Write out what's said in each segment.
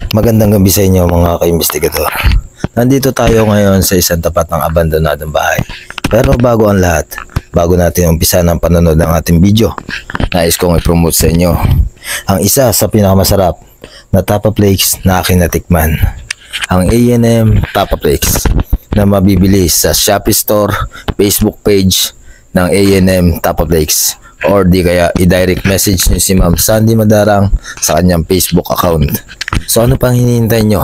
Magandang gabi sa inyo mga ka-investigador. Nandito tayo ngayon sa isang tapat ng abandonadong bahay. Pero bago ang lahat, bago natin umpisa ng panonood ng ating video, nais kong i-promote sa inyo ang isa sa pinakamasarap na Tapa Flakes na aking natikman. Ang A&M Tapa Flakes na mabibili sa Shopee Store, Facebook page ng A&M Tapa Flakes, or di kaya i-direct message nyo si Ma'am Sandy Madarang sa kanyang Facebook account. So ano pang hinihintay nyo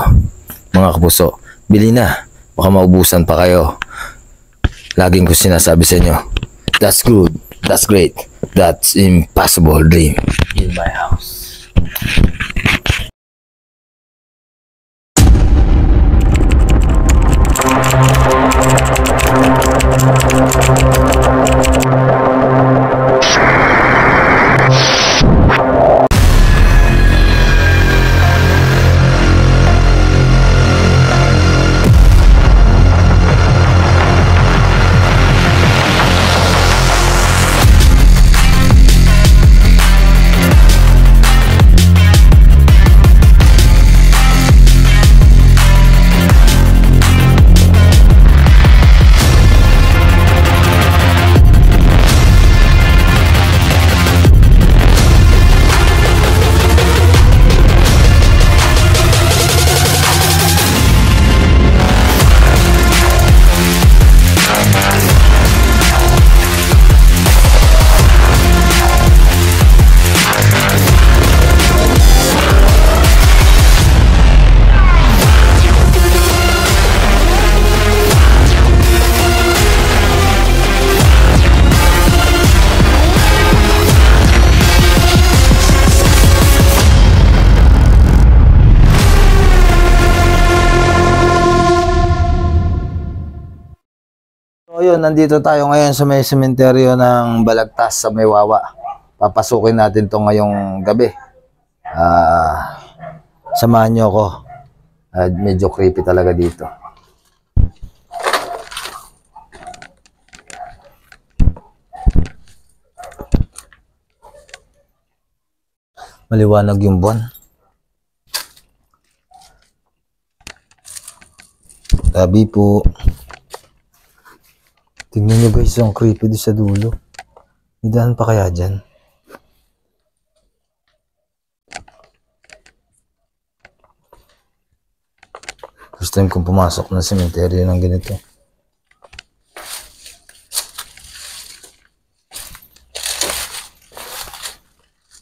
mga kapuso? Bili na, baka maubusan pa kayo. Laging ko sinasabi sa inyo, that's good, that's great, that's impossible dream in my house. So yun, nandito tayo ngayon sa may sementeryo ng Balagtas sa Maywawa. Papasukin natin to ngayong gabi. Samahan nyo ako. Medyo creepy talaga dito. Maliwanag yung buwan. Tabi po. Tingnan nyo guys, yung creepy doon sa dulo. May daan pa kaya dyan? First time kong pumasok ng cemetery ng ganito.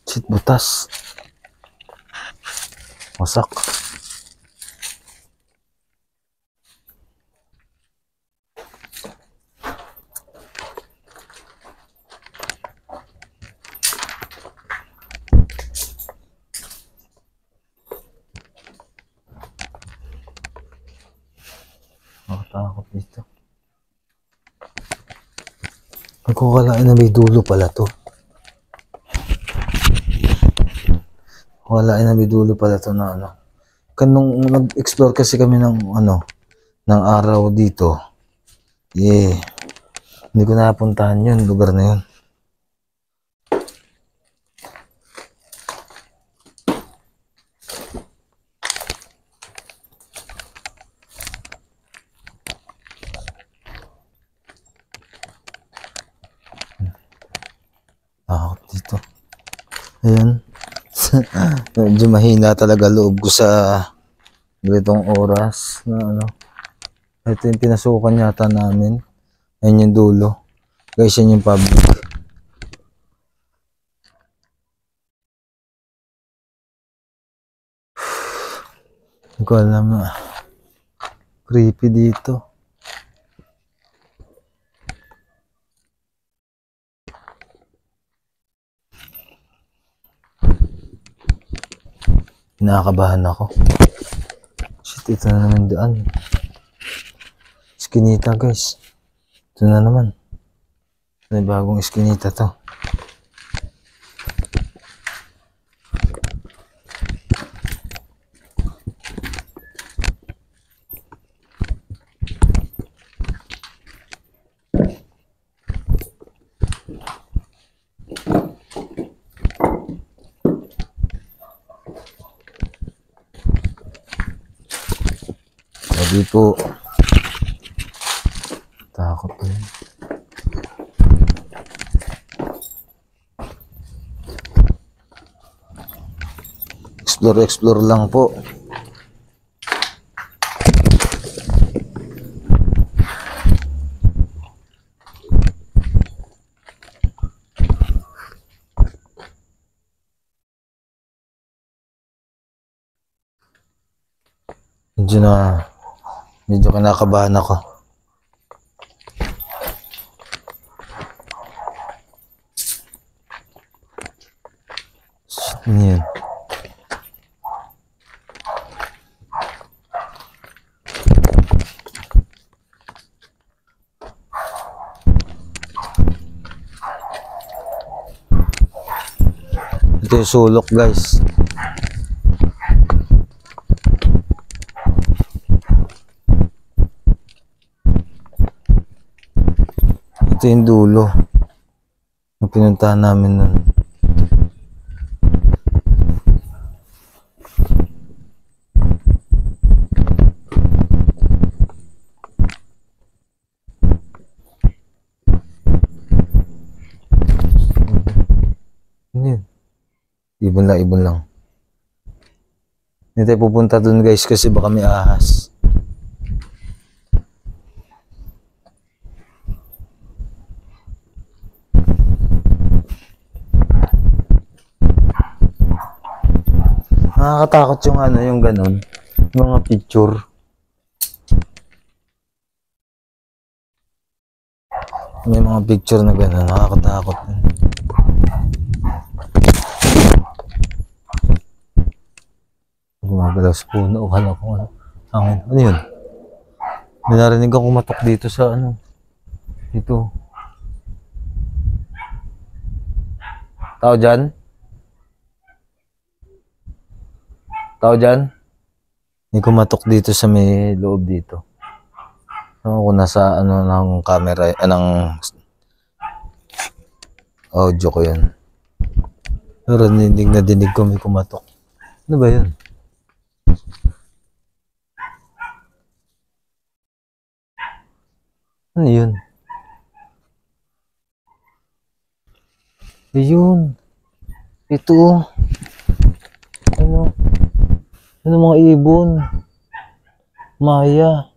Shit, butas. Wasak. Nakatakot dito. Nagkukalain na may dulo pala to. Wala na may dulo pala to na ano. Kanong nag-explore kasi kami ng ano, ng araw dito. Hindi ko napuntahan yun, lugar na yun. Dito. Ayan. Medyo mahina talaga loob ko sa ganitong oras na ano. Ito yung pinasukan yata namin. Ayan yung dulo. Guys, yan yung public. Hindi ko alam na. Creepy dito. Nakakabahan ako. Shit, ito na naman daan. Eskinita guys. Ito na naman. May bagong eskinita to. Di po. Takot po yun. Explore lang po. Medyo kinakabahan ako. Ano yun? Ito yung sulok, guys. Ito yung dulo yung pinuntahan namin nun. Ano yun? Ibon lang. Hindi tayo pupunta dun, guys, kasi baka may ahas. Nakakatakot yung yung ganun. Yung mga picture. May mga picture na ganun. Nakakatakot. Gumagalaw sa puno. Kala ko ano. Hangin. Ano yun? May narinig akong kumatok dito sa dito. Tao dyan? Tao dyan? May kumatok dito sa may loob dito. Kung nasa ng camera, ng audio ko yun. Pero dinig ko may kumatok. Ano ba yun? Ano yun? Ayun. Ito. Ano mga ibon? Maya.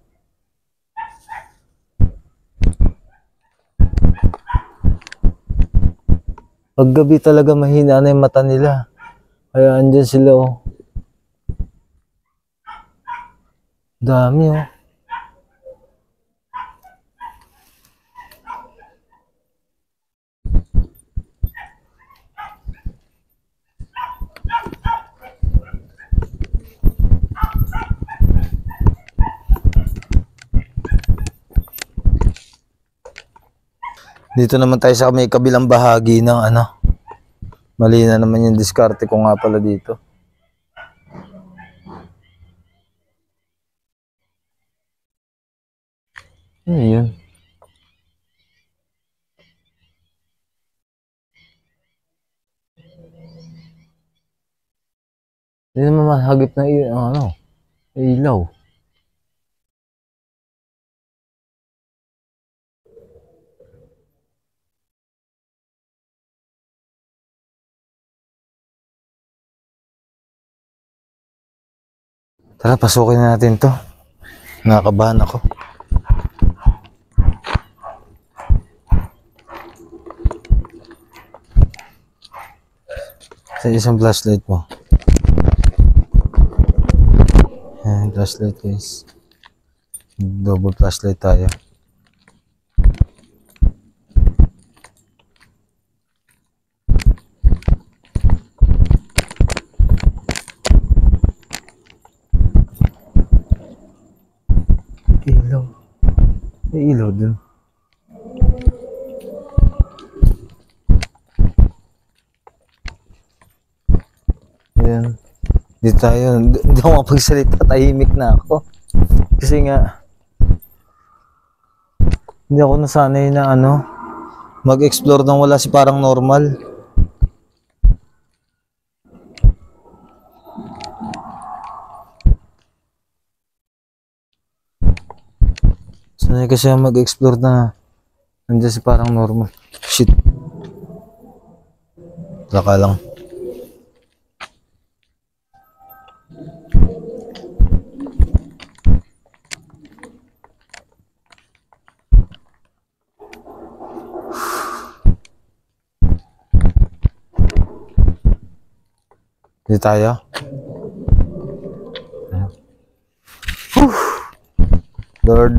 Paggabi talaga mahina na yung mata nila. Kaya andyan sila Dami Dito naman tayo sa may kabilang bahagi ng Mali na naman yung diskarte ko nga pala dito. Ano yun? Hindi naman mahagip na ilaw. Tara, pasukin na natin to. Nakakabahan ako. Sa isang flashlight po. Ayan, flashlight, guys. Double flashlight tayo. Ilaw. May ilaw dun. Ayan. Dito tayo. Hindi ako makapagsalita. Tahimik na ako. Kasi nga, hindi ako nasanay na mag-explore nang wala si parang normal. Sanay kasi ako mag-explore na nandiyan si parang normal. Shit. Laka lang. Hindi tayo. Lord,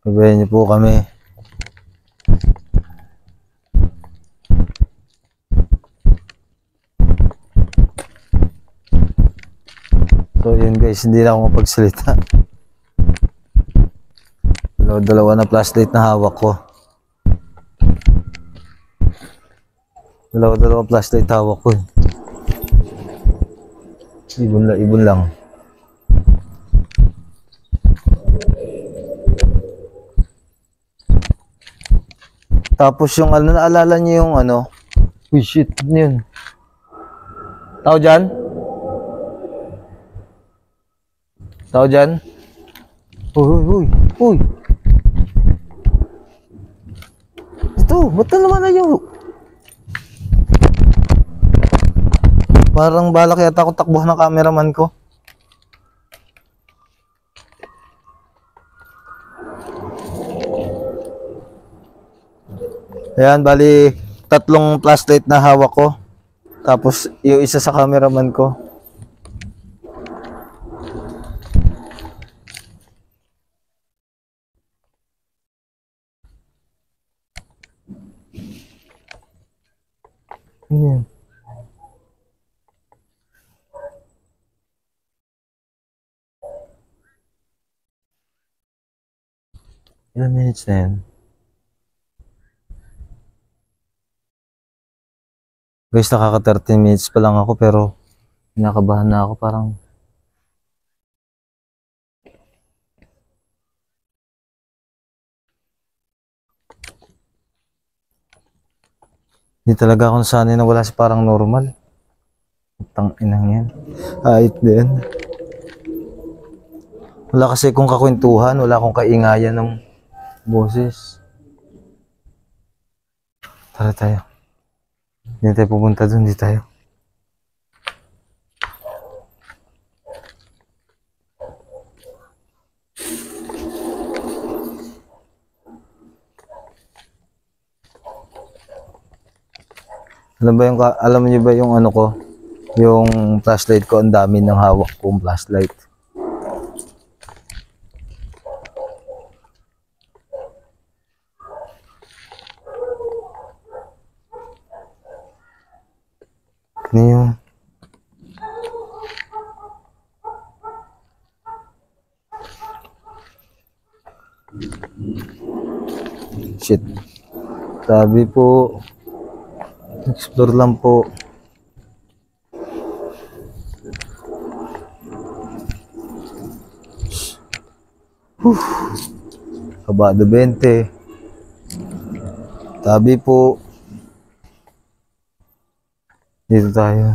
gabayan niyo po kami. So yun guys, hindi na ako mapagsalita. Dalawa na flashlight na hawak ko. Dalawa flashlight hawak ko. Ibon lang. Tapos yung ano, naalala niyo yung ano? Uy shit, ano yun? Tao dyan? Tao dyan? Uy. Ito, ba't na naman na yung... Parang balak yata ako takbuhan ng cameraman ko. Ayan, bali 3 flashlight na hawak ko. Tapos yung isa sa cameraman ko. Ayan. Ilan minutes na yan? Guys, nakaka 13 minutes pa lang ako pero kinakabahan na ako parang. Hindi talaga ako nasanay na wala si parang normal. Tang inang yan. Ayit din. Wala kasi akong kakwentuhan, wala akong kaingayan ng boses. Tara tayo. Hindi tayo pupunta doon, hindi tayo. Alam niyo ba yung ano ko? Yung flashlight ko, ang dami ng hawak kong flashlight. Ano yun? Shit. Sabi po, explore lang po. Kabado 20. Sabi po. Dito tayo.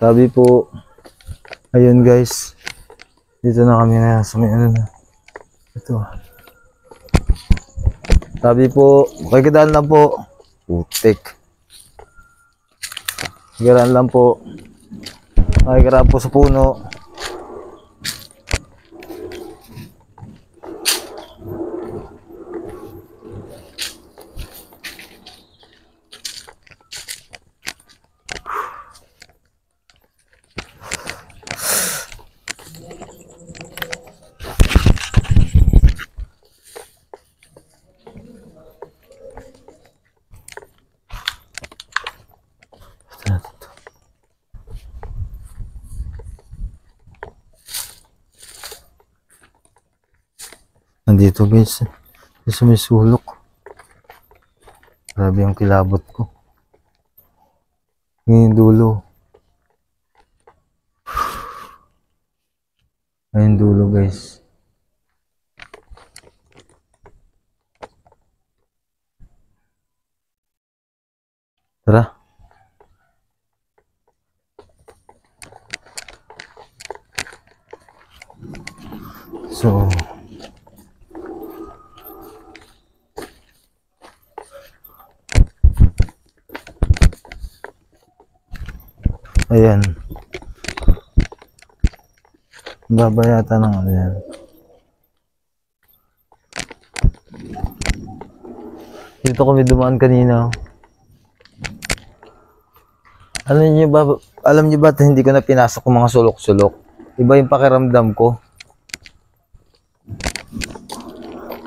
Sabi po. Ayun guys. Dito na kami na sa may ano na. Ito. Sabi po, makikidaan lang po. Putik. Makikidaan lang po. Makikidaan po sa puno. Nandito guys, sa may sulok. Grabe yung kilabot ko. Ngayon dulo. Ngayon dulo guys. Tara. Ayan. Baba yata ng ano yan. Dito kami dumaan kanina. Alam niyo ba hindi ko na pinasok yung mga sulok-sulok? Iba yung pakiramdam ko.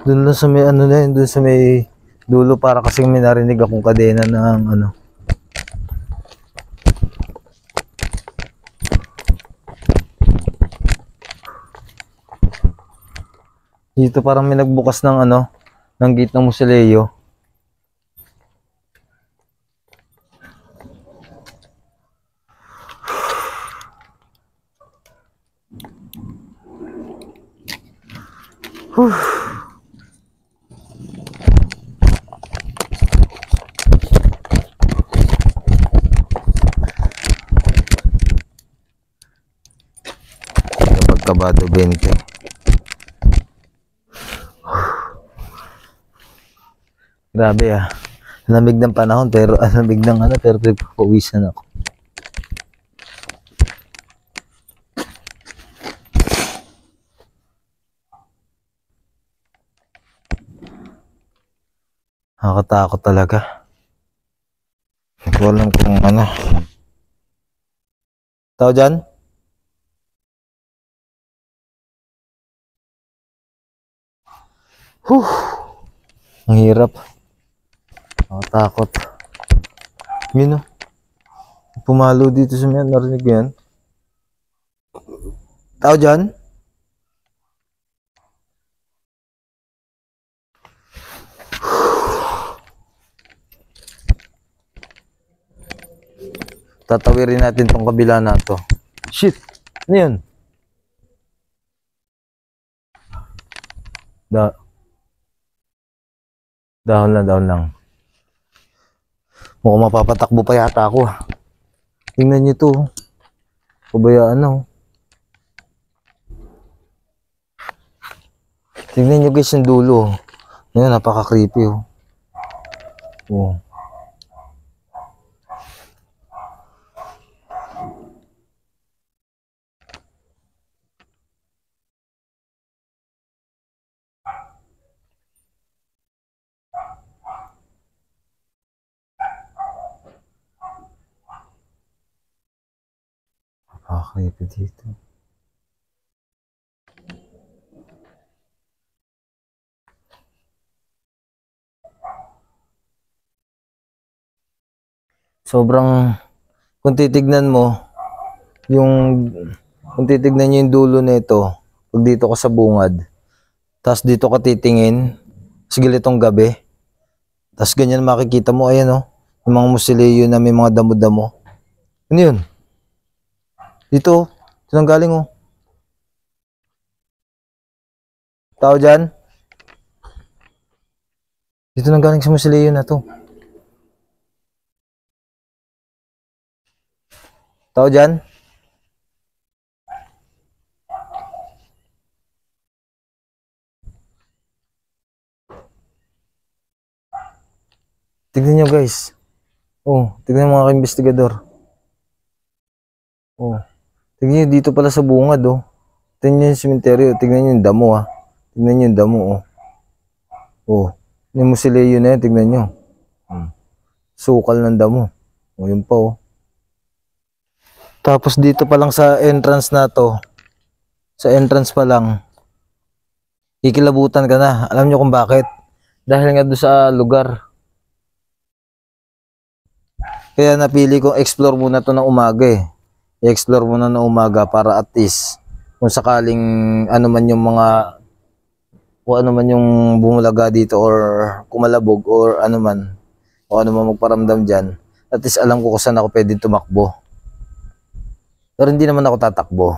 Doon lang sa may ano na yun, doon sa may dulo para kasing may narinig akong kadena ng ano. Dito parang may nagbukas ng ano, ng gate ng Musileo. Kabado 20. Grabe ah. Lamig ng panahon pero lamig ng ano pero pawisan ako. Nakakatakot talaga. Hindi ko alam kung ano. Tao dyan? Ang hirap. Nakatakot. Yun o. Pumalo dito sa mga narinig yan. Tao dyan? Tatawirin natin tong kabila na to. Shit! Ano yun? Dahon lang. Mukhang mapapatakbo pa yata ako. Tingnan nyo to. Pabayaan na. Tingnan nyo guys yung dulo. Ngayon, napaka-creepy. Oh. Napaka-creepy dito. Sobrang, kung titignan mo, kung titignan nyo yung dulo nito, pag dito ka sa bungad, tapos dito ka titingin, sige itong gabi, tapos ganyan makikita mo, ayan o, yung mga Musileo na may mga damo-damo. Ano yun? Dito, ito nang galing o. Tao dyan? Dito nang galing sa Musileo na to. Tao dyan? Tignan nyo guys. Oh, tignan mga ka-investigador. Oh, tignan nyo dito pala sa bungad oh. Tignan nyo yung sementeryo. Tignan nyo yung damo ah. Tignan nyo yung damo oh. Oh, yung Musileo na yan. Tignan nyo. Sukal ng damo. Oh, yun pa oh. Tapos dito pa lang sa entrance na to. Sa entrance pa lang. Kikilabutan ka na. Alam nyo kung bakit? Dahil nga doon sa lugar. Kaya napili kong explore muna to ng umaga eh. I-explore muna ng umaga para at least kung sakaling ano man yung mga kung ano man yung bumulaga dito or kumalabog or ano man o ano man magparamdam dyan, at least alam ko kung saan ako pwede tumakbo. Pero hindi naman ako tatakbo.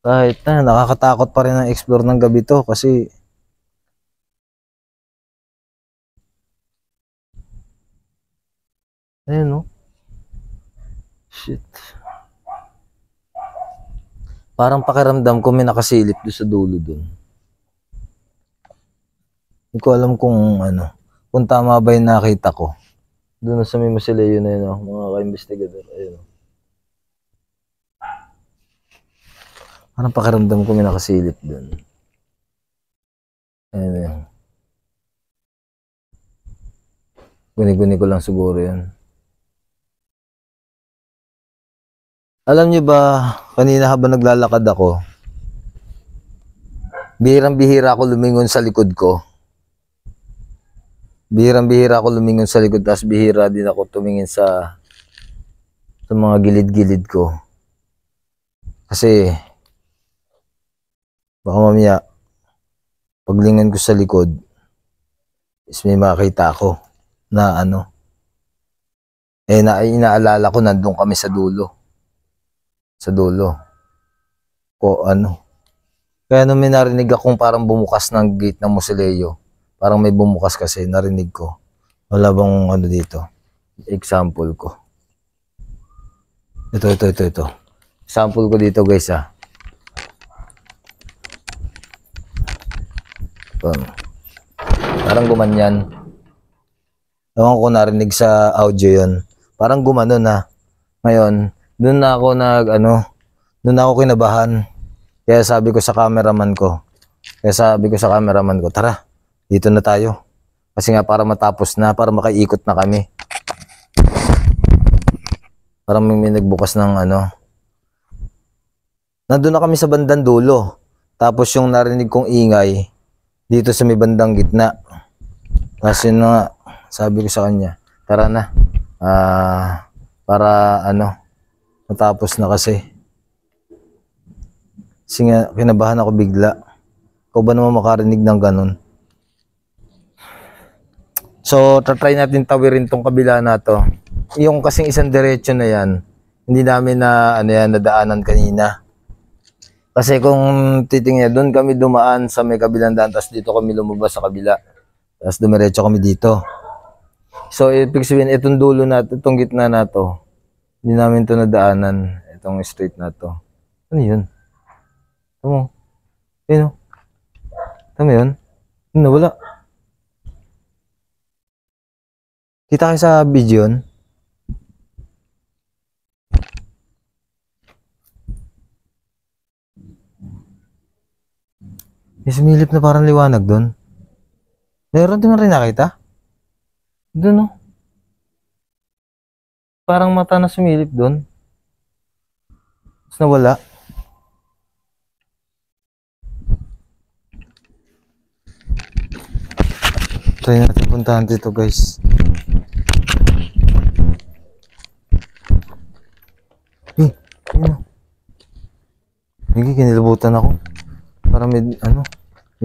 Kahit na nakakatakot pa rin ang explore ng gabi to kasi ayun no. Shit. Parang pakiramdam ko may nakasilip doon sa dulo doon. Hindi ko alam kung ano, kung tama ba yung nakita ko. Doon sa may Mausoleo na yun, oh, mga ka-investigador. Ayun. Parang pakiramdam ko may nakasilip doon. Ayun. Guni-guni ko lang siguro yun. Alam niyo ba, kanina habang naglalakad ako, bihirang-bihira ako lumingon sa likod ko. Bihirang-bihira ako lumingon sa likod, tapos bihira din ako tumingin sa mga gilid-gilid ko. Kasi, baka mamaya, paglingon ko sa likod, is may makita ako na ano, inaalala ko nandun kami sa dulo. Sa dulo. O ano. Kaya nung may narinig akong parang bumukas ng gate ng Mausoleo, parang may bumukas kasi, narinig ko. Wala bang ano dito? Example ko. Ito. Example ko dito guys ha. Parang gumanyan. Ewan ko narinig sa audio yon. Parang gumanon ha. Ngayon, doon na ako kinabahan. Kaya sabi ko sa cameraman ko, tara, dito na tayo. Kasi nga para matapos na, para makaiikot na kami. Parang may nagbukas ng ano. Nandun na kami sa bandang dulo. Tapos yung narinig kong ingay, dito sa may bandang gitna. Tapos yun nga, sabi ko sa kanya, tara na. Para ano, matapos na kasi. Kasi nga, kinabahan ako bigla. Ikaw ba naman makarinig ng ganun? So, tatry natin tawirin tong kabila na to. Yung kasing isang diretso na yan, hindi namin na nadaanan kanina. Kasi kung titingnan, doon kami dumaan sa may kabilang daan, tapos dito kami lumabas sa kabila. Tapos dumiretso kami dito. So, ibig sabihin, itong dulo na, itong gitna na to, hindi namin ito nadaanan, itong street na to. Ano yun? Tama. Yun o. Tama yun? Nawala. Kita kayo sa video yun? May sumilip na parang liwanag doon. Meron din rin nakita? Doon o. Parang mata na sumilip doon. Tapos nawala. Try natin puntahan dito guys. Ano? Hindi, kinilabutan ako. Parang may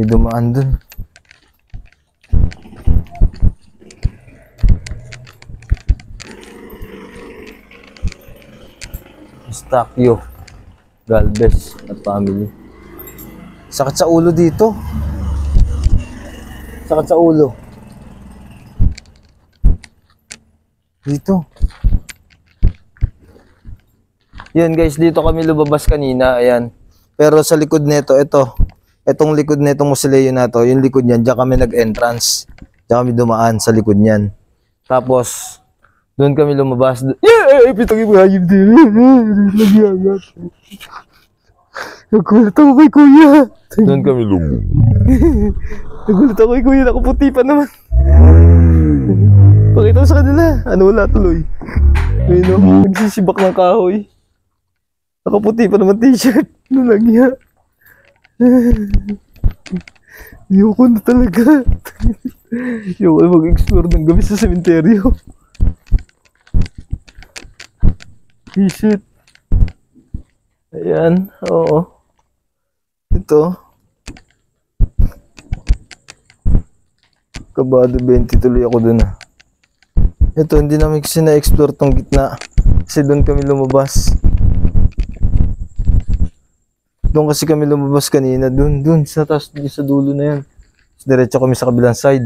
dumaan dun. Eustachio Galvez at family. Sakit sa ulo dito. Sakit sa ulo. Dito. Yun guys, dito kami lumabas kanina, ayan. Pero sa likod nito, itong likod nitong Mausoleo na to, yung likod niyan, diyan kami nag-entrance. Diyan kami dumaan sa likod niyan. Tapos, doon kami lumabas. Yeah! Pitang ibahayim din. Nagyagat. Nagulat ako kay kuya. Doon kami lumabas. Nagulat ako kay kuya, nakaputi pa naman. Pakita ko sa kanila. Ano, wala tuloy. Ayun o, nagsisibak ng kahoy. Nakaputi pa naman t-shirt. Ano lang yan? Ayoko na talaga. Ayoko mag-explore ng gabi sa sementeryo. T-shirt. Ayan, oo. Ito. Kabado 20 tuloy ako dun. Ito, hindi namin kasi na-explore tong gitna. Kasi doon kami lumabas. Doon kasi kami lumabas kanina. Doon sa taas, sa dulo na yan. Diretso kami sa kabilang side.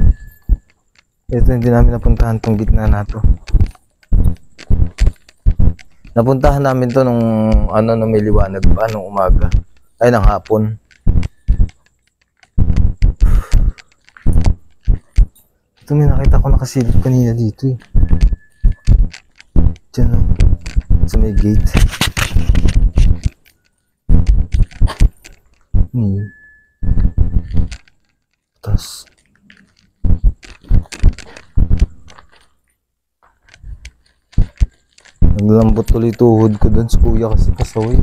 Ito, hindi namin napuntahan tong gitna na to. Napuntahan namin to nung nung may liwanag pa, nung umaga. Ay, ng hapon. Ito, may nakita ko nakasilip kanina dito eh. Diyan o. Sa may gate. Tas. Naglambot tuloy tuhod ko dun sa kuya kasi pasaway.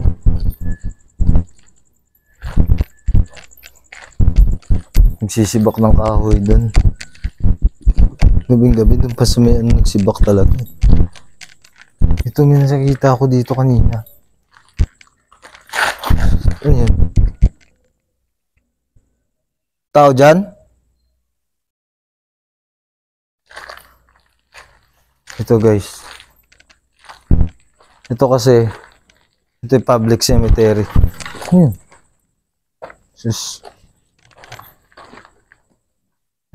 Nagsisibak ng kahoy dun. Gabing gabi dun pa sa may nagsibak talaga. Ito may nasakita ako dito kanina. Ano yan? Tao dyan? Ito guys. Ito kasi, ito yung public cemetery. Ayan. Sus.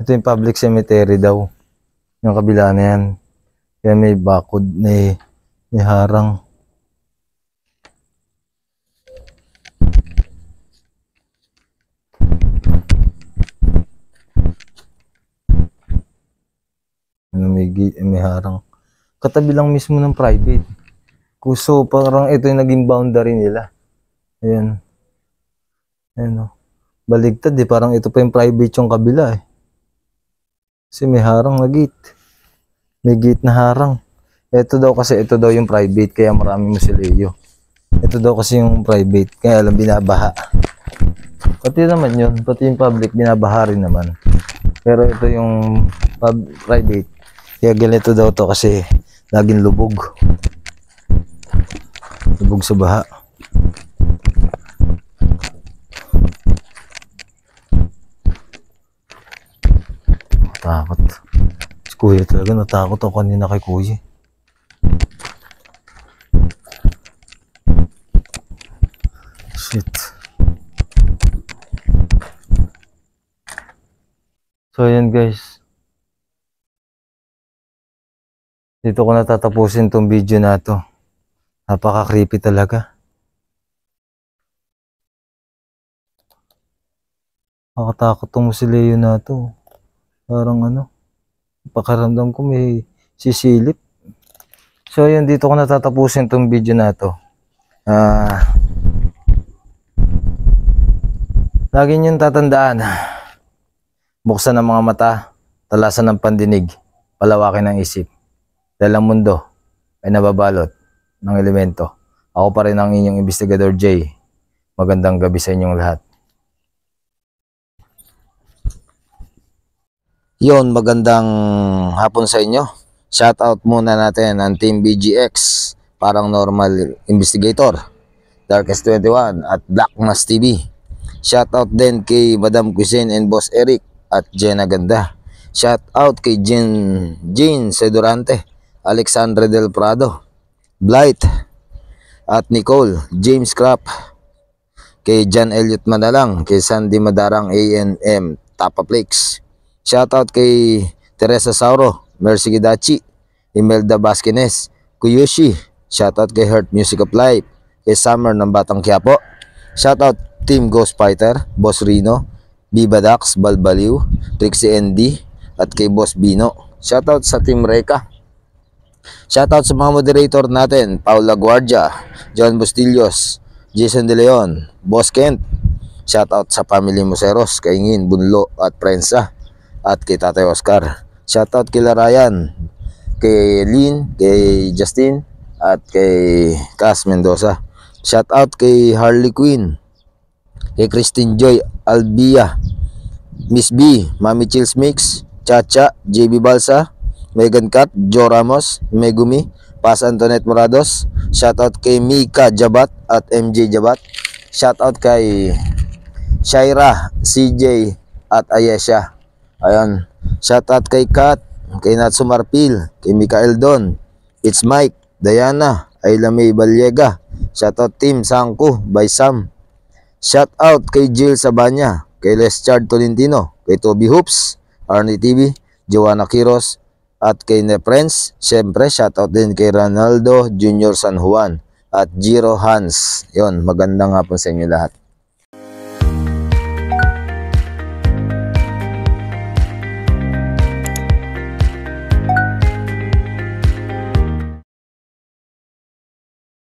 Ito yung public cemetery daw. Yung kabila na yan. Kaya may bakod, may harang. May harang. Katabi lang mismo ng private. So parang ito yung naging boundary nila. Ayan. Ayan o. Baligtad eh. Parang ito pa yung private yung kabila eh. Kasi may harang na gate. May gate na harang. Ito daw kasi, ito daw yung private. Kaya maraming musileo. Ito daw kasi yung private. Kaya alam, binabaha. Pati naman yun. Pati yung public, binabaha rin naman. Pero ito yung private. Kaya ganito daw to kasi laging lubog. Lubog sa baha. Takot. Si kuya talaga natakot ako kanina kay kuya. Shit. So ayan guys. Dito ko natatapusin tong video na to. Napaka-creepy talaga. Nakakatakot tong musileo na to. Parang ano, pakaramdam ko may sisilip. So yun, dito ko natatapusin tong video na to. Lagi niyong tatandaan, buksan ng mga mata, talasan ng pandinig, palawakin ng isip. Dahil ang mundo ay nababalot ng elemento. Ako pa rin ang inyong investigador Jay. Magandang gabi sa inyong lahat. Yon, magandang hapon sa inyo. Shoutout muna natin ang Team BGX, Parang Normal Investigator, Darkest 21 at Black Mass TV. Shoutout din kay Madam Cuisine and Boss Eric at Jenna Ganda. Shoutout kay Jean Sedurante, Alexandre Del Prado, Blight at Nicole, James Crap, kay John Elliot Madalang, kay Sandy Madarang ANM Tapaplex. Shoutout kay Teresa Sauro, Mercy Gidachi, Imelda Basquines, Kuyushi. Shoutout kay Heart Music of Life, kay Summer ng Batang Quiapo. Shoutout Team Ghost Fighter, Boss Rino, Biba Dax, Balbaliw, Trixie ND, at kay Boss Bino. Shoutout sa Team Reka. Shoutout sa mga moderator natin, Paula Guardia, John Bustillos, Jason De Leon, Boss Kent. Shoutout sa Family Museros, kay Ngin, Bunlo at Prensa, at kay Tatay Oscar. Shoutout kay Ryan, kay Lynn, kay Justin, at kay Cass Mendoza. Shoutout kay Harley Quinn, kay Christine Joy Albia, Miss B, Mami Chills Mix, Chacha, JB Balsa, Megan Cat, Joe Ramos, Megumi, Paz Antoinette Morados. Shoutout kay Mika Jabat at MJ Jabat. Shoutout kay Shaira, CJ at Ayesha. Ayun. Shoutout kay Kat, kay Natsu Marpil, kay Mikael Don, It's Mike, Diana, Ayla May Balyega. Shoutout Team Sangko by Sam. Shoutout kay Jill Sabanya, kay Leschard Tolentino, kay Toby Hoops, Arnie TV, Joanna Quiros, at kay Neprenz. Siyempre, shoutout din kay Ronaldo Junior San Juan at Jiro Hans. Yon, magandang hapon sa inyo lahat.